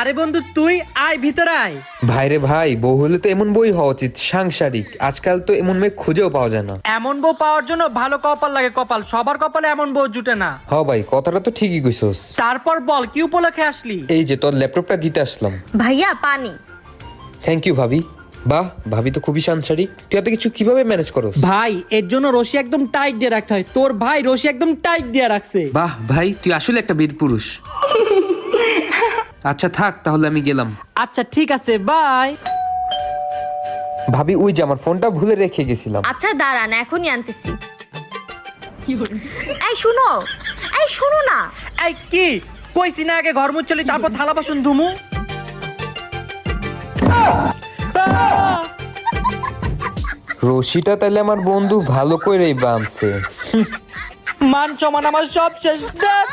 আরে বন্ধু তুই আয় ভিতরে আয়। ভাইরে ভাই, বউ হলে তো এমন বই হওয়া উচিত, সাংসারিক। আজকাল তো এমন মেয়ে খুঁজেও পাওয়া যায় না। এমন বউ পাওয়ার জন্য ভালো কপাল লাগে, কপাল সবার কপালে এমন বউ জুটে না। হ ভাই, কথাটা তো ঠিকই কইছস। তারপর বল কি উপলক্ষে আসলি? এই যে তোর ল্যাপটপটা দিতে আসলাম। ভাইয়া পানি। থ্যাংক ইউ ভাবি। বাহ, ভাবি তো খুবই সাংসারিক। তুই এত কিছু কিভাবে ম্যানেজ করস? ভাই এর জন্য রশি একদম টাইট দিয়ে রাখতে হয়, তোর ভাই রশি একদম টাইট দিয়ে রাখছে। বাহ ভাই, তুই আসলে একটা বীর পুরুষ। আচ্ছা থাক, তাহলে আমি গেলাম। আচ্ছা ঠিক আছে, বাই। ভাবি, ওই যে আমার ফোনটা ভুলে রেখে গেছিলাম। আচ্ছা দাঁড়ান, এখনই আনতেছি। এই শুনো, এই শুনো না। এই কি কইছি না আগে ঘর মুছলি তারপর থালা বাসন ধুমু? রশিটা তাহলে আমার বন্ধু ভালো করেই বাঁধছে। মান সমান আমার সব শেষ। ধ্যাৎ।